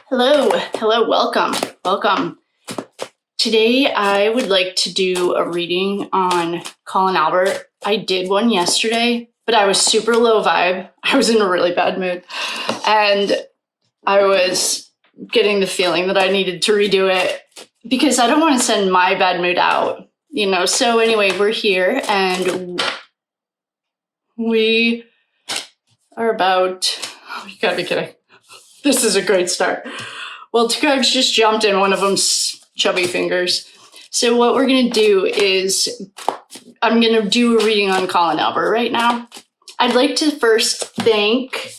Hello, welcome. Today I would like to do a reading on Colin Albert. I did one yesterday, but I was super low vibe. I was in a really bad mood, and I was getting the feeling that I needed to redo it because I don't want to send my bad mood out, So anyway, we're here and we are about, you gotta be kidding. This is a great start. Well, two cards just jumped in. One of them's Chubby Fingers. So what we're going to do is I'm going to do a reading on Colin Albert right now. I'd like to first thank,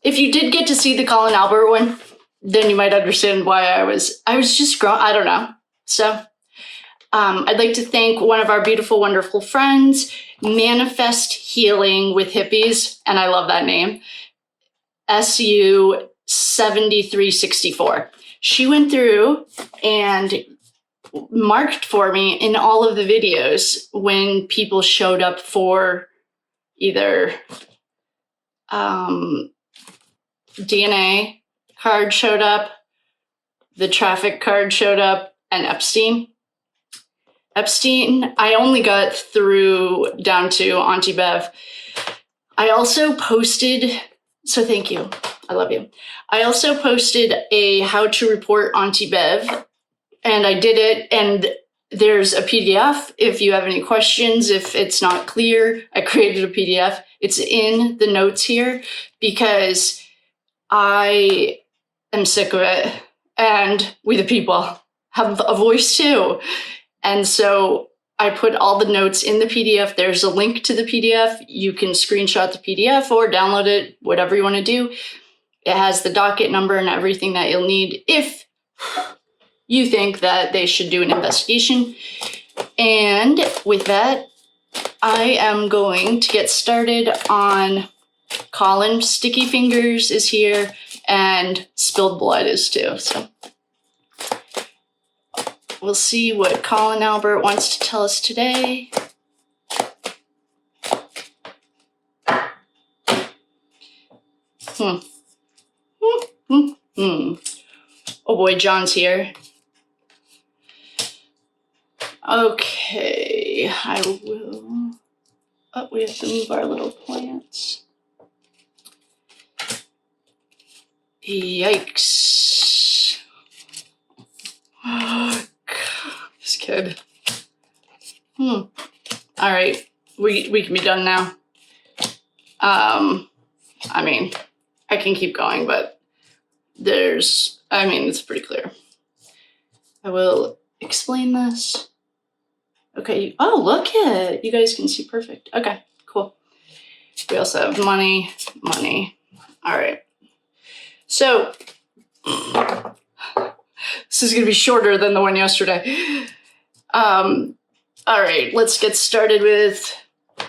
if you did get to see the Colin Albert one, then you might understand why I was just growing, I don't know. So I'd like to thank one of our beautiful, wonderful friends, Manifest Healing with Hippies, and I love that name. SU 7364. She went through and marked for me in all of the videos when people showed up for either DNA card showed up, the traffic card showed up, and Epstein. I only got through down to Auntie Bev. I also posted, so thank you. I love you. I also posted a how to report Auntie Bev, and I did it, and there's a PDF if you have any questions, if it's not clear. I created a PDF. It's in the notes here because I am sick of it, and we the people have a voice too. And so I put all the notes in the PDF. There's a link to the PDF. You can screenshot the PDF or download it, whatever you want to do. It has the docket number and everything that you'll need if you think that they should do an investigation. And with that, I am going to get started on Colin. Sticky Fingers is here and Spilled Blood is too. So we'll see what Colin Albert wants to tell us today. Oh boy, John's here. Okay, I will. Oh, we have to move our little plants. Yikes. This kid. All right, we can be done now. I mean, I can keep going, but it's pretty clear. I will explain this. Okay. Oh, look at it. You guys can see perfect. Okay, cool. We also have money. All right. So this is going to be shorter than the one yesterday. All right, let's get started with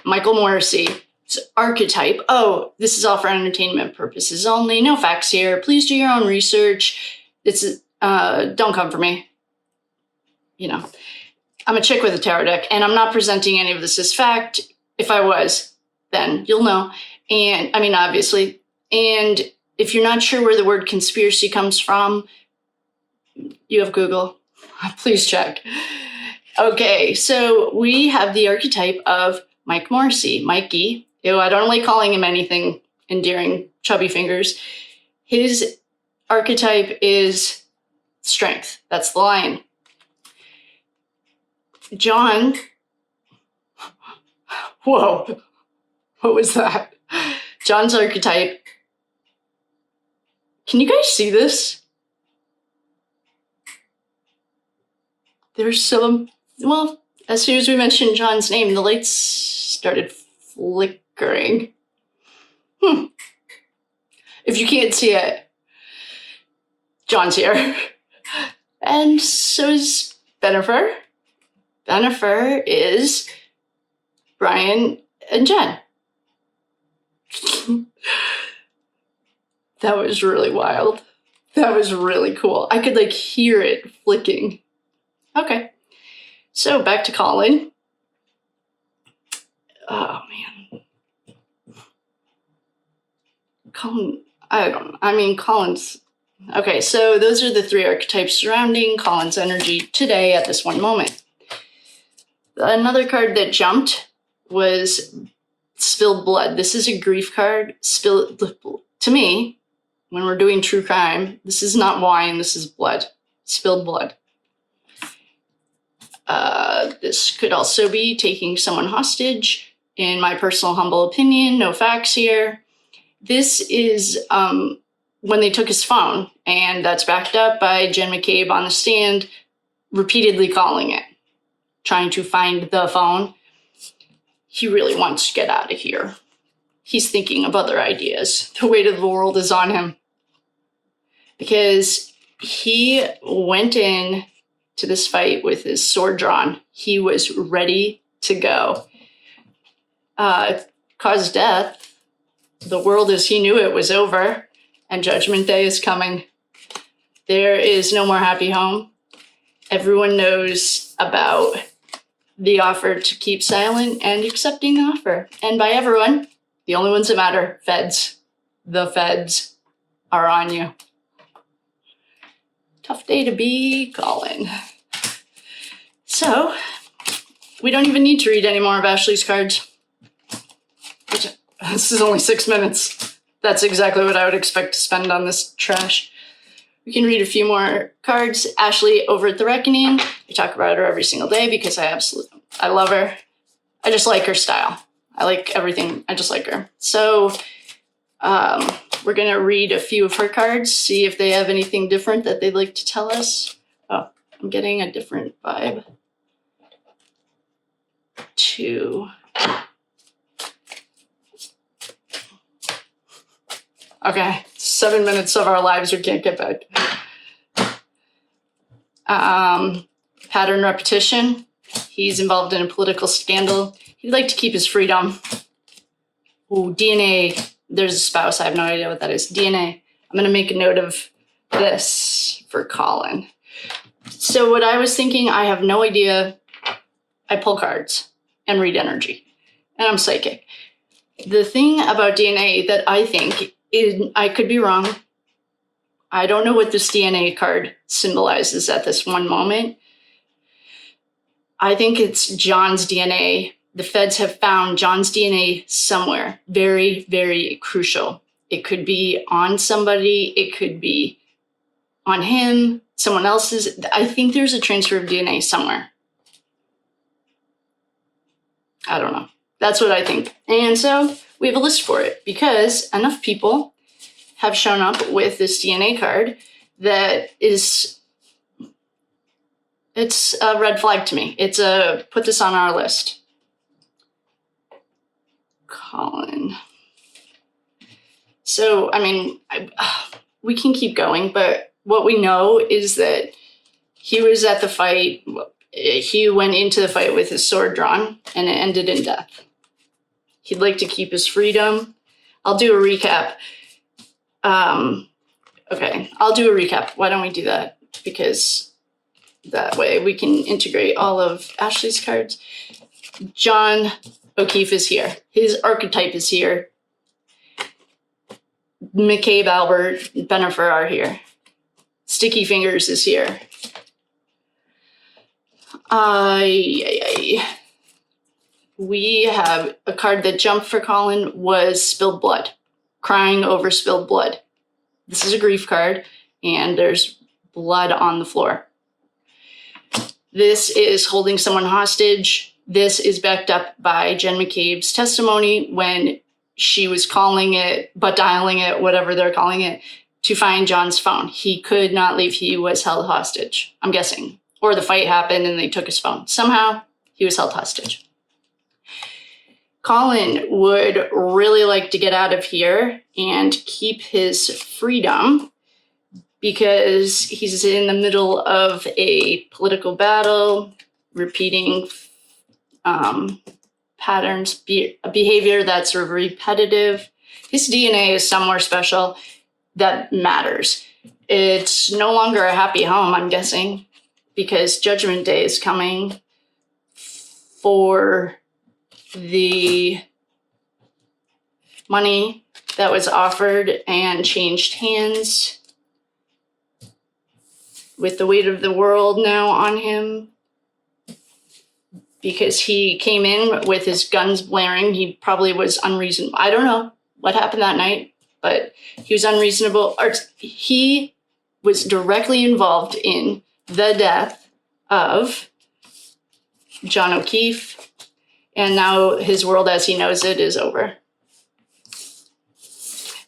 Michael Morrissey. It's Archetype. Oh, this is all for entertainment purposes only. No facts here. Please do your own research. Don't come for me. I'm a chick with a tarot deck, and I'm not presenting any of this as fact. If I was, then you'll know. And obviously. And if you're not sure where the word conspiracy comes from, you have Google. Please check. Okay, so we have the archetype of Mike Morrissey. Mikey. Ew, I don't like calling him anything endearing. Chubby Fingers. His archetype is strength. That's the lion. John. Whoa. What was that? John's archetype. Can you guys see this? There's some, well, as soon as we mentioned John's name, the lights started flickering. If you can't see it, John's here. And so is Bennifer. Bennifer is Brian and Jen. That was really wild. That was really cool. I could hear it flicking. Okay. So back to Colin. Oh man. Colin, I mean, Colin's... Okay, so those are the 3 archetypes surrounding Colin's energy today at this one moment. Another card that jumped was Spilled Blood. This is a grief card. To me, when we're doing true crime, this is not wine, this is blood. Spilled blood. This could also be taking someone hostage. In my personal humble opinion, no facts here. This is when they took his phone, and that's backed up by Jen McCabe on the stand, repeatedly calling it, trying to find the phone. He really wants to get out of here. He's thinking of other ideas. The weight of the world is on him. Because he went in to this fight with his sword drawn. He was ready to go. Caused death. The world as he knew it was over, and Judgment Day is coming. There is no more happy home. Everyone knows about the offer to keep silent and accepting the offer. And by everyone, the only ones that matter, feds. The feds are on you. Tough day to be Colin. So, we don't even need to read any more of Ashley's cards. This is only 6 minutes. That's exactly what I would expect to spend on this trash. We can read a few more cards. Ashley over at The Reckoning. I talk about her every single day because I love her. I just like her style. I like everything. I just like her. So we're going to read a few of her cards, see if they have anything different that they'd like to tell us. Oh, I'm getting a different vibe. Okay, 7 minutes of our lives we can't get back. Pattern repetition. He's involved in a political scandal. He'd like to keep his freedom. Ooh, DNA. There's a spouse. I have no idea what that is. DNA. I'm going to make a note of this for Colin. So what I was thinking, I have no idea. I pull cards and read energy. And I'm psychic. The thing about DNA that I think is, I could be wrong. I don't know what this DNA card symbolizes at this one moment. I think it's John's DNA. The feds have found John's DNA somewhere. Very, very crucial. It could be on somebody. It could be on him, someone else's. I think there's a transfer of DNA somewhere. I don't know. That's what I think. And so we have a list for it because enough people have shown up with this DNA card that it's a red flag to me. It's a put this on our list. Colin. So, I mean, we can keep going, but what we know is that he was at the fight. He went into the fight with his sword drawn, and it ended in death. He'd like to keep his freedom. I'll do a recap. Okay, I'll do a recap. Why don't we do that? Because that way we can integrate all of Ashley's cards. John O'Keefe is here. His archetype is here. McCabe, Albert, Bennifer are here. Sticky Fingers is here. We have a card that jumped for Colin was Spilled Blood. Crying over spilled blood. This is a grief card, and there's blood on the floor. This is holding someone hostage. This is backed up by Jen McCabe's testimony when she was calling it, but dialing it, whatever they're calling it, to find John's phone. He could not leave. He was held hostage, I'm guessing. Or the fight happened and they took his phone. Somehow, he was held hostage. Colin would really like to get out of here and keep his freedom because he's in the middle of a political battle, repeating patterns, behavior that's repetitive. His DNA is somewhere special that matters. It's no longer a happy home, I'm guessing, because Judgment Day is coming for the money that was offered and changed hands with the weight of the world now on him, because he came in with his guns blaring. He probably was unreasonable. I don't know what happened that night, but he was unreasonable. He was directly involved in the death of John O'Keefe, and now his world as he knows it is over.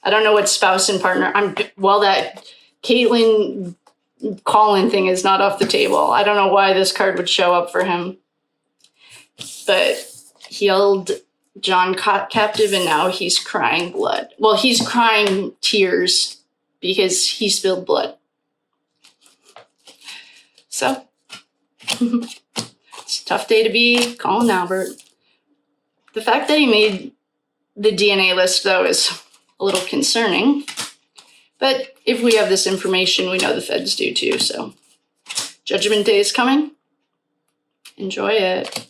I don't know what spouse and partner. That Caitlin Colin thing is not off the table. I don't know why this card would show up for him. But he held John captive, and now he's crying blood. Well, he's crying tears because he spilled blood. So, it's a tough day to be Colin Albert. The fact that he made the DNA list, though, is a little concerning. But if we have this information, we know the feds do too. So, Judgment Day is coming. Enjoy it.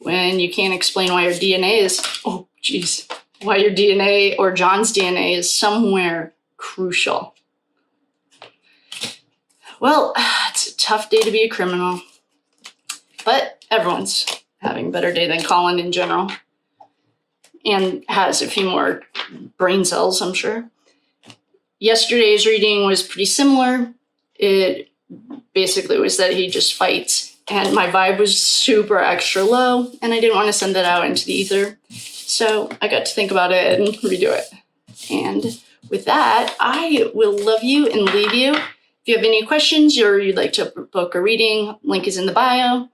When you can't explain why your DNA is, why your DNA or John's DNA is somewhere crucial. Well, it's a tough day to be a criminal, but everyone's having a better day than Colin in general, and has a few more brain cells, I'm sure. Yesterday's reading was pretty similar. It basically was that he just fights. And my vibe was super extra low, and I didn't want to send that out into the ether. So I got to think about it and redo it. And with that, I will love you and leave you. If you have any questions or you'd like to book a reading, link is in the bio.